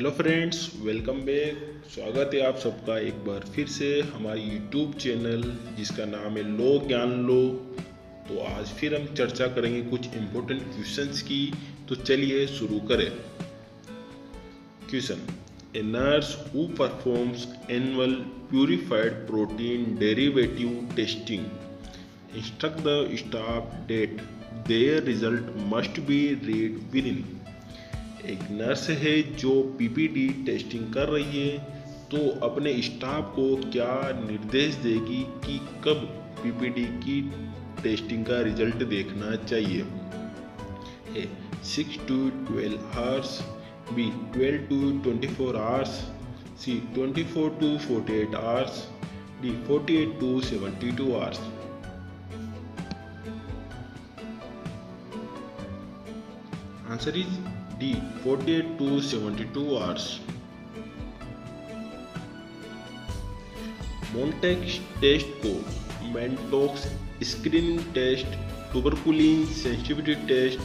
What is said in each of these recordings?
Hello friends, welcome back. स्वागत है आप सबका एक बार फिर से हमारे यूट्यूब चैनल जिसका नाम है लो ज्ञान लो। तो आज फिर हम चर्चा करेंगे कुछ इम्पोर्टेंट क्वेश्चंस की। तो चलिए शुरू करें। Question: a nurse who performs annual purified protein derivative testing instruct the staff that their result must be read within। एक नर्स है जो पीपीडी टेस्टिंग कर रही है, तो अपने स्टाफ को क्या निर्देश देगी कि कब पीपीडी की टेस्टिंग का रिजल्ट देखना चाहिए। A 6 to 12 hours, B 12 to 24 hours, C 24 to 48 hours, D 48 to 72 hours। Answer is D 48 to 72 hours। Mantoux test को Mantoux screening test, tuberculin sensitivity test,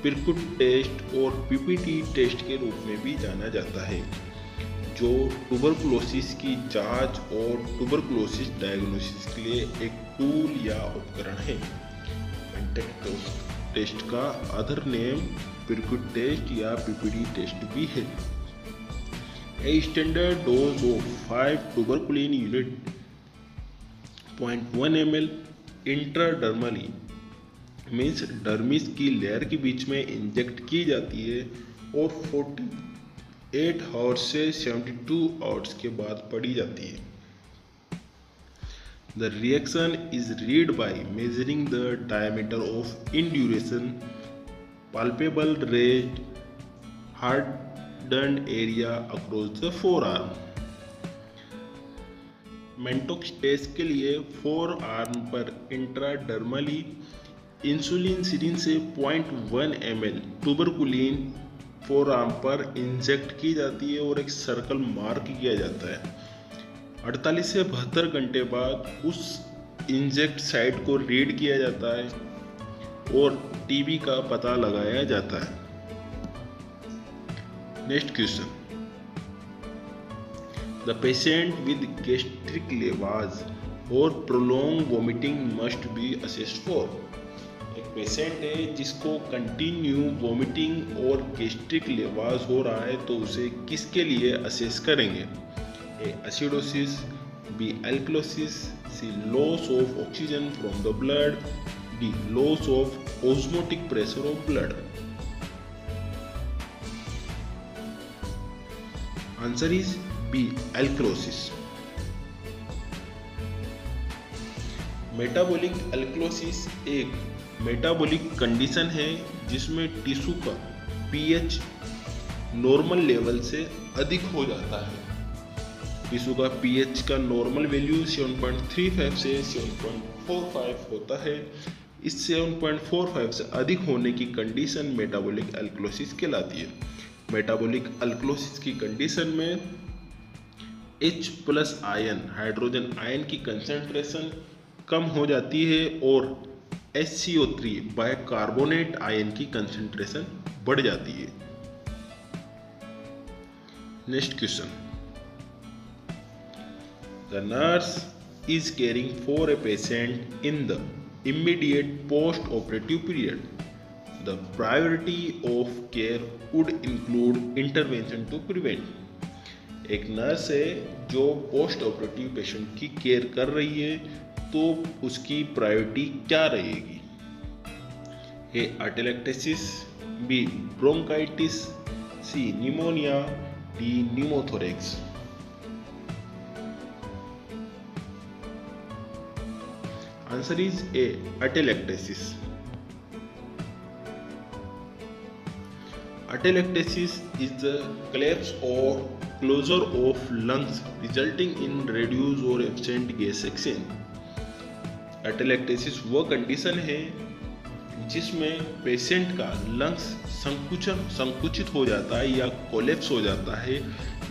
Pirquet test और पीपीटी टेस्ट के रूप में भी जाना जाता है, जो ट्यूबरकुलोसिस की जांच और ट्यूबरकुलोसिस डायग्नोसिस के लिए एक टूल या उपकरण है। मेंटेक्स टेस्ट का अदर नेम पिरकुट टेस्ट या पीपीडी टेस्ट भी है। A standard dose of 5 tuberculin unit 0.1 ml intradermally means dermis की लेयर के बीच में इंजेक्ट की जाती है और 48 आवर्स से 72 आवर्स के बाद पड़ी जाती है। The reaction is read by measuring the diameter of induration, palpable raised hardened area across the forearm। Mantoux test के लिए फोर आर्म पर इंट्राडर्मली इंसुलिन सिरिंज से 0.1 ml ट्यूबरकुलिन फोर आर्म पर इंजेक्ट की जाती है और एक सर्कल मार्क किया जाता है। 48 से 72 घंटे बाद उस इंजेक्ट साइट को रीड किया जाता है और टीबी का पता लगाया जाता है। Next question: the patient with gastric lavage और prolong vomiting must be assessed for. एक पेशेंट है जिसको कंटिन्यू वोमिटिंग और गैस्ट्रिक लेवाज हो रहा है, तो उसे किसके लिए असेस करेंगे। A acidosis, B alkalosis, C loss of oxygen from the blood, D loss of osmotic pressure of blood। Answer is B alkalosis। Metabolic alkalosis एक मेटाबॉलिक कंडीशन है जिसमें टिश्यू का पीएच नॉर्मल लेवल से अधिक हो जाता है। टिश्यू का पीएच का नॉर्मल वैल्यू 7.35 से 7.45 होता है। इस 7.45 से अधिक होने की कंडीशन मेटाबॉलिक अल्कलोसिस कहलाती है। मेटाबॉलिक अल्कलोसिस की कंडीशन में H+ आयन हाइड्रोजन आयन की कंसंट्रेशन कम हो जाती है और HCO3 बाइकार्बोनेट आयन की कंसंट्रेशन बढ़ जाती है। Next question: The nurse is caring for a patient in the immediate post-operative period. The priority of care would include intervention to prevent। एक नर्स है जो पोस्ट ऑपरेटिव पेशेंट की care कर रही है, तो उसकी प्रायोरिटी क्या रहेगी। A atelectasis, B bronchitis, C pneumonia, D pneumothorax. Answer is A atelectasis। Atelectasis is the collapse or closure of lungs resulting in reduced or absent gas exchange। Atelectasis वह condition है जिसमें पेशेंट का lungs संकुचित हो जाता है या collapse हो जाता है,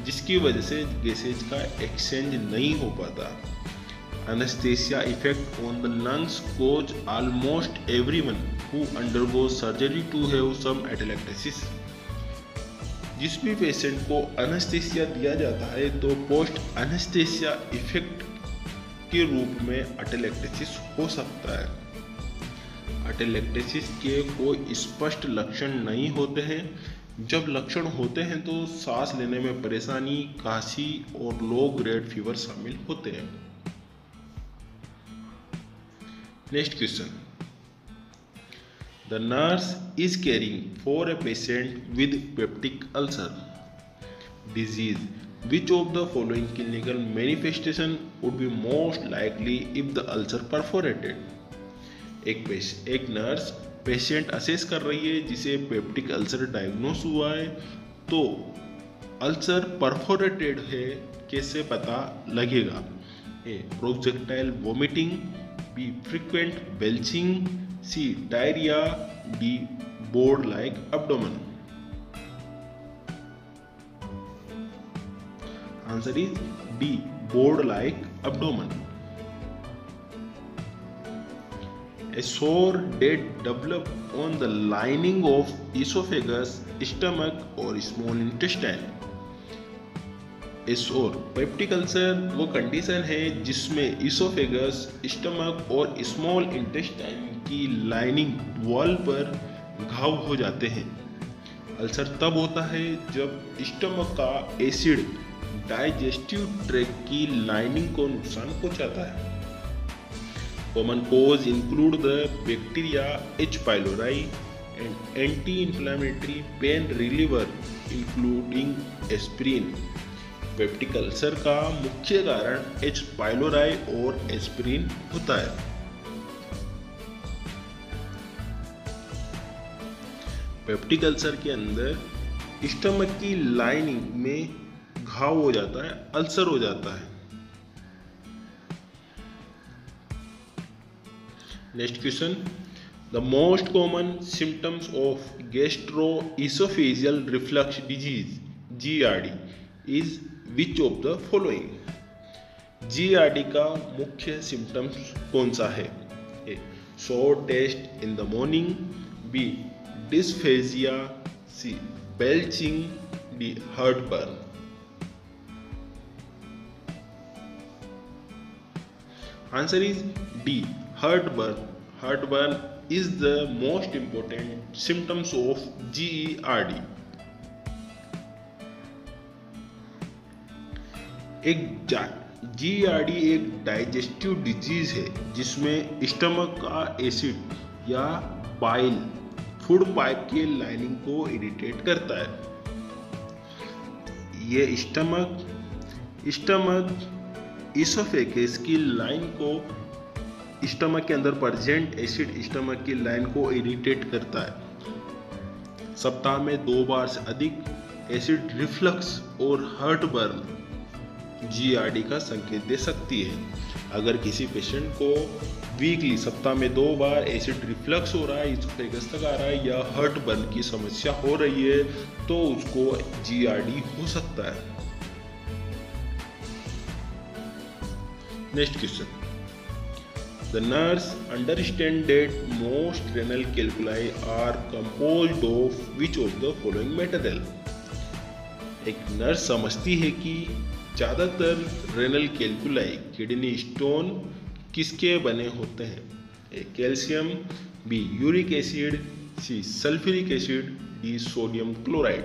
जिसकी वजह से गैसेज का एक्सचेंज नहीं हो पाता। Anesthesia effect on the lungs cause almost everyone who undergoes surgery to have some atelectasis। जिस भी पेशेंट को एनेस्थीसिया दिया जाता है तो पोस्ट एनेस्थीसिया इफेक्ट के रूप में एटेलेक्टेसिस हो सकता है। एटेलेक्टेसिस के कोई स्पष्ट लक्षण नहीं होते हैं। जब लक्षण होते हैं तो सांस लेने में परेशानी, खांसी और लो ग्रेड फीवर शामिल होते हैं। Next question, the nurse is caring for a patient with peptic ulcer disease. Which of the following clinical manifestation would be most likely if the ulcer perforated? एक नर्स पेशेंट असेस कर रही है जिसे peptic ulcer diagnose हुआ है, तो ulcer perforated है कैसे पता लगेगा? A, projectile vomiting, B, frequent belching, C, diarrhea, D, board like abdomen. Answer is D, board like abdomen. A sore that develop on the lining of esophagus, stomach or small intestine. A sore peptic ulcer वो condition है जिसमें oesophagus, stomach और small intestine की lining wall पर घाव हो जाते हैं। अल्सर तब होता है जब स्टमक का एसिड डाइजेस्टिव ट्रैक्ट की लाइनिंग को नुकसान पहुंचाता है। Common cause include the bacteria H. pylori and anti-inflammatory pain reliever including aspirin. Peptic ulcer का मुख्य कारण H. pylori और एस्पिरिन होता है। पेप्टिक अल्सर के अंदर स्टमक की लाइनिंग में घाव हो जाता है, अल्सर हो जाता है। Next question, the most common symptoms of gastroesophageal reflux disease GERD is which of the following? GERD का मुख्य सिम्टम्स कौन सा है? A, sore taste in the morning, B, dysphagia, C, belching, D, heartburn. Answer is D, heartburn. Heartburn is the most important symptoms of GERD. GERD एक digestive disease है जिसमें stomach का acid या बाइल फूड पाइप के lining को irritate करता है। ये स्टमक इसोफेगस की लाइन को, स्टमक के अंदर प्रेजेंट एसिड स्टमक की लाइन को इरिटेट करता है। सप्ताह में 2 बार से अधिक एसिड रिफ्लक्स और हार्टबर्न GERD का संकेत दे सकती है। अगर किसी पेशेंट को वीकली सप्ताह में 2 बार एसिड रिफ्लक्स हो रहा है, इसोफेगस तक आ रहा है या हार्टबर्न की समस्या हो रही है तो उसको GERD हो सकता है। Next question, the nurse understand that most renal calculi are composed of which of the following material? एक नर्स समझती है कि ज्यादातर रेनल कैल्कुलाई किडनी स्टोन किसके बने होते हैं? A, calcium, B, uric acid, C, sulphuric acid, D, sodium chloride.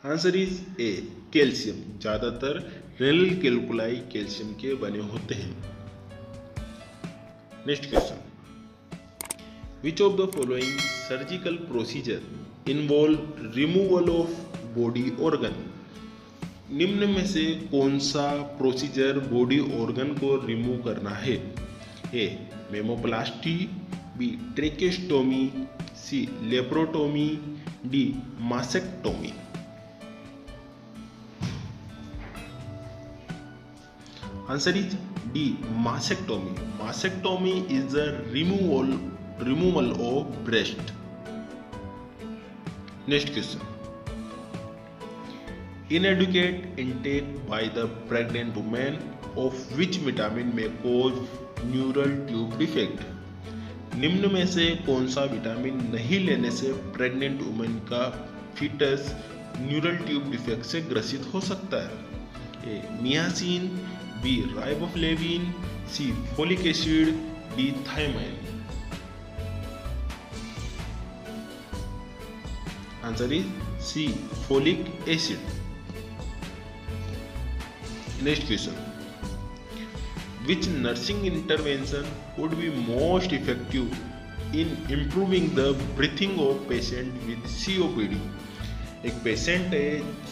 Answer is A, calcium. ज्यादातर रेनल कैल्कुलाई कैल्शियम के बने होते हैं। Next question, which of the following surgical procedure involve removal of body organ? निम्न में से कौन सा प्रोसीजर बॉडी ऑर्गन को रिमूव करना है? A, mammoplasty, B, tracheostomy, C, laparotomy, D, mastectomy. Answer is D, mastectomy. Mastectomy is the removal of breast. Next question, inadequate intake by the pregnant woman of which vitamin may cause neural tube defect? निम्न में से कौन सा vitamin नहीं लेने से pregnant women का foetus neural tube defect से ग्रसित हो सकता है? A niacin, B riboflavin, C folic acid, D thiamine. Answer is C. Folic acid. Next question. Which nursing intervention would be most effective in improving the breathing of patient with COPD? एक patient है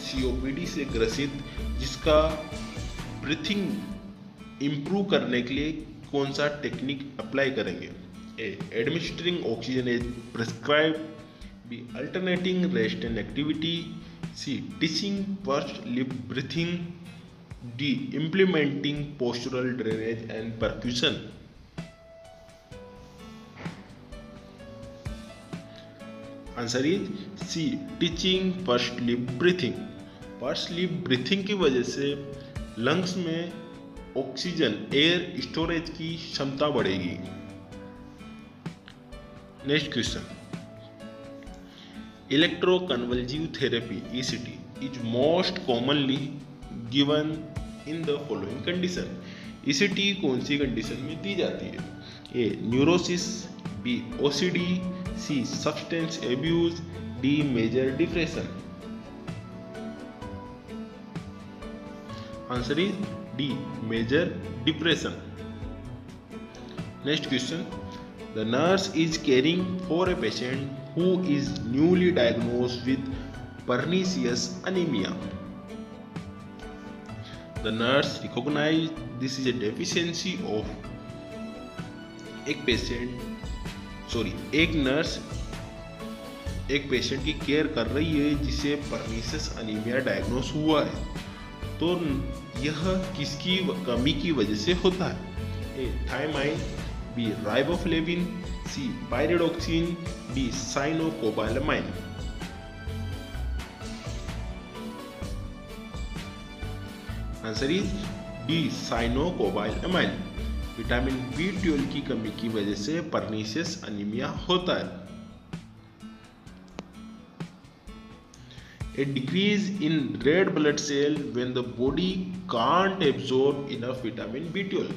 COPD से ग्रसित जिसका breathing improve करने के लिए कौन सा टेक्निक अप्लाई करेंगे? A administering oxygen as prescribe, B. Alternating rest and activity, C. Teaching pursed lip breathing, D. Implementing postural drainage and percussion. Answer is C. Teaching pursed lip breathing. pursed lip breathing की वजह से lungs में oxygen air storage की क्षमता बढ़ेगी। Next question. Electroconvulsive therapy (ECT) is most commonly given in the following condition. ECT कौन सी condition में दी जाती है? A neurosis, B OCD, C substance abuse, D major depression. Answer is D major depression. Next question. The nurse is caring for a patient who is newly diagnosed with pernicious anemia. The nurse recognizes this is a deficiency of एक nurse एक patient की care कर रही है जिसे pernicious anaemia diagnose हुआ है, तो यह किसकी कमी की वजह से होता है? A thiamine, B riboflavin, C pyridoxine, D cyanocobalamin. Answer is D cyanocobalamin. Vitamin B12 की कमी की वजह से परनीसियस अनीमिया होता है। A decrease in red blood cell when the body can't absorb enough vitamin B12.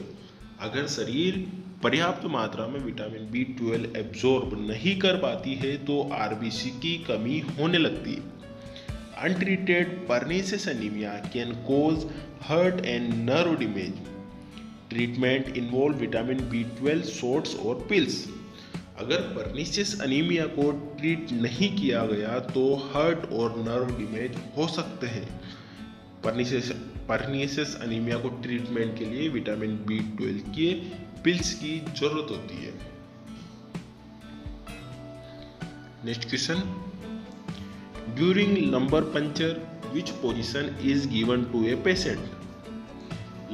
अगर शरीर पर्याप्त मात्रा में विटामिन B12 एब्जॉर्ब नहीं कर पाती है तो RBC की कमी होने लगती है। Untreated pernicious anaemia can cause heart and nerve damage. Treatment involve vitamin B12 shots और पिल्स। अगर परनीसियस अनीमिया को ट्रीट नहीं किया गया तो हार्ट और नर्व डैमेज हो सकते हैं। परनीसियस अनीमिया को ट्रीटमेंट के लिए विटामिन B12 के पिल्स की जरूरत होती है। Next question. During lumbar puncture which position is given to a patient?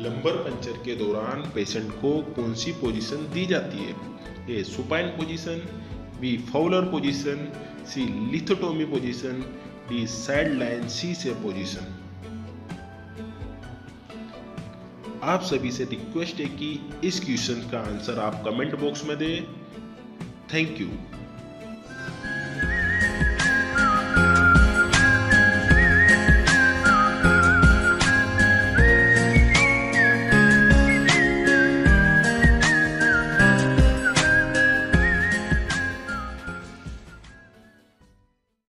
Lumbar puncture के दौरान पेशेंट को कौन सी पोजीशन दी जाती है? A supine position, B Fowler position, C lithotomy position, D side line C से पोजीशन। आप सभी से रिक्वेस्ट है कि इस क्वेश्चन का आंसर आप कमेंट बॉक्स में दें। Thank you.